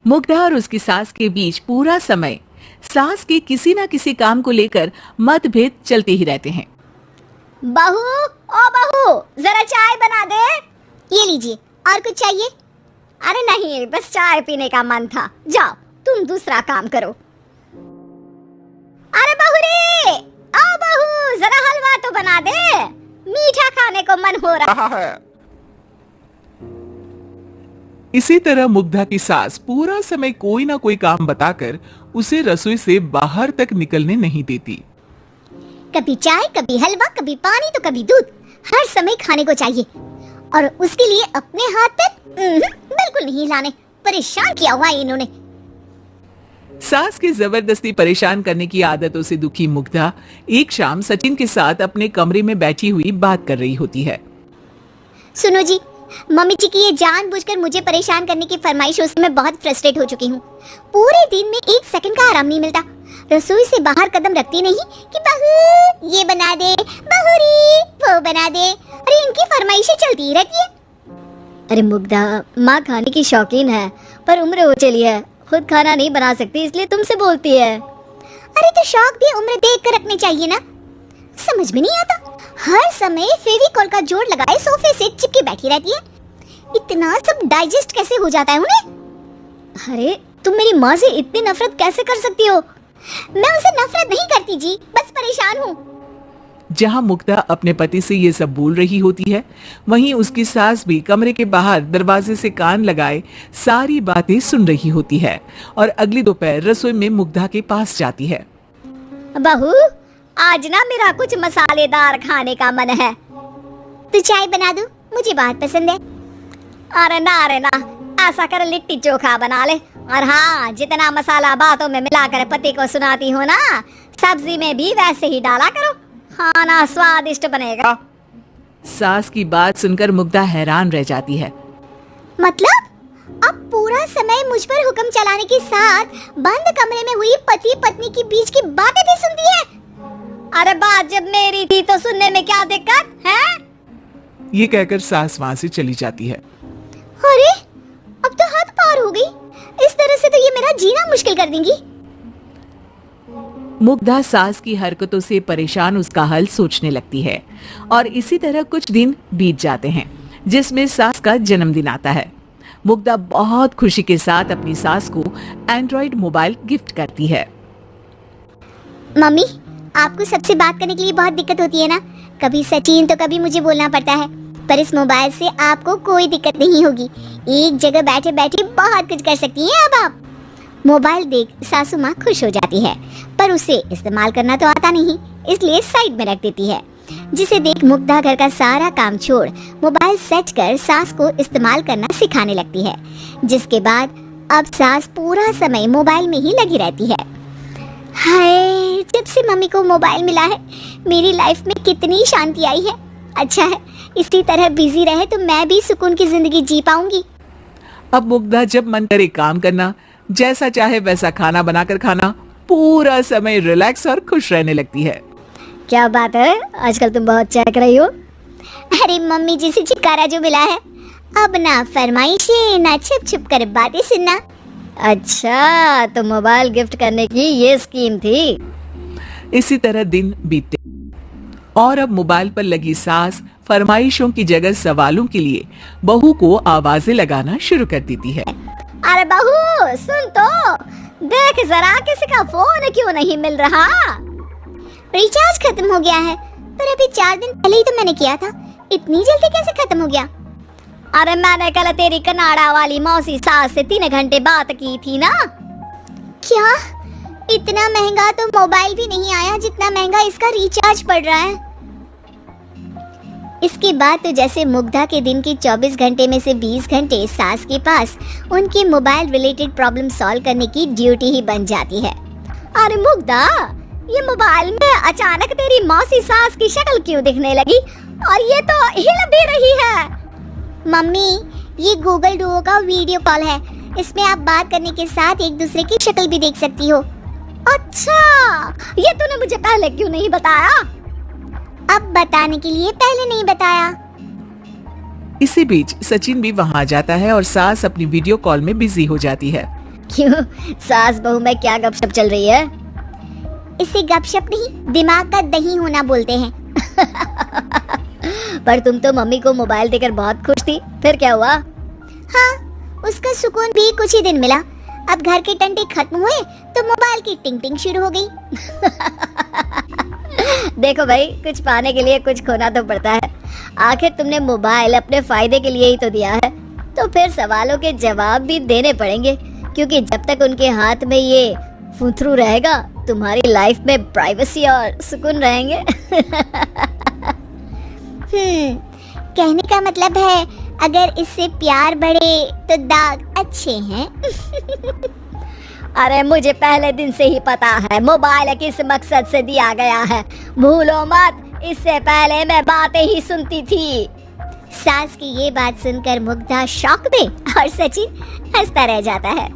मुग्धा और उसकी सास के बीच पूरा समय सास के किसी न किसी काम को लेकर मतभेद चलते ही रहते हैं। बहू, ओ बहू, जरा चाय बना दे। ये लीजिए, और कुछ चाहिए? अरे नहीं, बस चाय पीने का मन था। जाओ, तुम दूसरा काम करो। अरे बहू रे, ओ बहू, जरा हलवा तो बना दे, मीठा खाने को मन हो रहा है। इसी तरह मुग्धा की सास पूरा समय कोई ना कोई काम बताकर उसे रसोई से बाहर तक निकलने नहीं देती। कभी चाय, कभी हलवा, कभी पानी तो कभी दूध, हर समय खाने को चाहिए। और उसके लिए अपने हाथ पैर बिल्कुल नहीं हिलाने। परेशान किया हुआ है इन्होंने। सास की जबरदस्ती परेशान करने की आदतों से दुखी मुग्धा एक शाम सचिन के साथ अपने कमरे में बैठी हुई बात कर रही होती है। सुनो जी, मम्मी जी की ये जानबूझकर मुझे परेशान करने की फरमाइशों से मैं बहुत फ्रस्ट्रेट हो चुकी हूँ। पूरे दिन में एक सेकंड का आराम नहीं मिलता। रसोई से बाहर कदम रखती नहीं कि बहू ये बना दे, बहू री वो बना दे। अरे इनकी फरमाइशें चलती ही रहती है। अरे मुग्धा, माँ खाने की शौकीन है, पर उम्र हो चली है, खुद खाना नहीं बना सकती, इसलिए तुमसे बोलती है। अरे तो शौक भी उम्र देख कर रखने चाहिए ना। समझ में नहीं आता, हर समय फेविकॉल का जोड़ लगाए सोफे से चिपके बैठी रहती है। इतना सब डाइजेस्ट कैसे हो जाता है उन्हें? अरे तुम मेरी माँ से इतनी नफरत कैसे कर सकती हो? मैं उनसे नफरत नहीं करती जी, बस परेशान हूँ। जहाँ मुग्धा अपने पति से ये सब बोल रही होती है, वहीं उसकी सास भी कमरे के बाहर दरवाजे से कान लगाए सारी बातें सुन रही होती है और अगली दोपहर रसोई में मुग्धा के पास जाती है। बहू, आज ना मेरा कुछ मसालेदार खाने का मन है, तो चाय बना दूं? मुझे बहुत पसंद है। अरे ना, ऐसा कर लिट्टी चोखा बना ले। और हाँ, जितना मसाला बातों में मिलाकर पति को सुनाती हो ना, सब्जी में भी वैसे ही डाला करो, खाना स्वादिष्ट बनेगा। सास की बात सुनकर मुग्धा हैरान रह जाती है। मतलब अब पूरा समय मुझ पर हुक्म चलाने के साथ बंद कमरे में हुई पति पत्नी के बीच की बातें भी सुनती है? अरे बात जब मेरी थी तो सुनने में क्या दिक्कत है? ये कहकर सास वहाँ से चली जाती है। अरे अब तो हद पार हो गई। इस तरह से तो ये मेरा जीना मुश्किल कर देंगी। मुग्धा सास की हरकतों से परेशान उसका हल सोचने लगती है और इसी तरह कुछ दिन बीत जाते हैं, जिसमें सास का जन्मदिन आता है। मुग्धा बहुत खुशी के साथ अपनी सास को एंड्रॉइड मोबाइल गिफ्ट करती है। मम्मी, आपको सबसे बात करने के लिए बहुत दिक्कत होती है ना, कभी सचिन तो कभी मुझे बोलना पड़ता है, पर इस मोबाइल से आपको कोई दिक्कत नहीं होगी। एक जगह बैठे बैठे बहुत कुछ कर सकती हैं अब आप। मोबाइल देख सासू माँ खुश हो जाती है, पर उसे इस्तेमाल करना तो आता नहीं, इसलिए साइड में रख देती है। जिसे देख मुग्धा घर का सारा काम छोड़ मोबाइल सेट कर सास को इस्तेमाल करना सिखाने लगती है, जिसके बाद अब सास पूरा समय मोबाइल में ही लगी रहती है। हाय, जब से मम्मी को मोबाइल मिला है मेरी लाइफ में कितनी शांति आई है। अच्छा है, इसी तरह बिजी रहे तो मैं भी सुकून की जिंदगी जी पाऊंगी। अब मुग्धा जब मन करे काम करना, जैसा चाहे वैसा खाना बनाकर खाना, पूरा समय रिलैक्स और खुश रहने लगती है। क्या बात है, आजकल तुम बहुत चहक रही हो। अरे मम्मी जी से छुटकारा जो मिला है, अब ना फरमाइशें ना छुप छुप कर बातें सुनना। अच्छा, तो मोबाइल गिफ्ट करने की ये स्कीम थी। इसी तरह दिन बीतते और अब मोबाइल पर लगी सास फरमाइशों की जगह सवालों के लिए बहू को आवाजें लगाना शुरू कर देती है। अरे बहू सुन तो, देख जरा किसी का फोन क्यों नहीं मिल रहा? रिचार्ज खत्म हो गया है, पर अभी 4 दिन पहले ही तो मैंने किया था, इतनी जल्दी कैसे खत्म हो गया? अरे मैंने कल तेरी कनाडा वाली मौसी सास से 3 घंटे बात की थी ना। क्या? इतना महंगा तो मोबाइल भी नहीं आया जितना महंगा इसका रिचार्ज पड़ रहा है। इसके बाद तो जैसे मुग्धा के दिन के 24 घंटे में से 20 घंटे सास के पास उनके मोबाइल रिलेटेड प्रॉब्लम सॉल्व करने की ड्यूटी ही बन जाती है। अरे मुग्धा, ये मोबाइल में अचानक तेरी मौसी सास की शक्ल क्यों दिखने लगी? और ये तो हिल भी रही है। मम्मी, ये गूगल डुओ का वीडियो कॉल है, इसमें आप बात करने के साथ एक दूसरे की शक्ल भी देख सकती हो। अच्छा, ये तूने मुझे पहले क्यों नहीं बताया? अब बताने के लिए पहले नहीं बताया। इसी बीच सचिन भी वहां जाता है और सास अपनी वीडियो कॉल में बिजी हो जाती है। क्यों, सास बहू में क्या गपशप चल रही है? इसे गपशप नहीं, दिमाग का दही होना बोलते हैं। पर तुम तो मम्मी को मोबाइल देकर बहुत खुश थी, फिर क्या हुआ? हाँ, उसका सुकून भी कुछ ही दिन मिला। अब घर के टंटे खत्म हुए तो मोबाइल की टिंग टिंग शुरू हो गई। देखो भाई, कुछ पाने के लिए कुछ खोना तो पड़ता है। आखिर तुमने मोबाइल अपने फायदे के लिए ही तो दिया है, तो फिर सवालों के जवाब भी देने पड़ेंगे, क्योंकि जब तक उनके हाथ में ये फुथरू रहेगा, तुम्हारी लाइफ में प्राइवेसी और सुकून रहेंगे। कहने का मतलब है अगर इससे प्यार बढ़े तो दाग अच्छे हैं। अरे मुझे पहले दिन से ही पता है मोबाइल किस मकसद से दिया गया है, भूलो मत। इससे पहले मैं बातें ही सुनती थी। सास की ये बात सुनकर मुग्धा शॉक में और सचिन हंसता रह जाता है।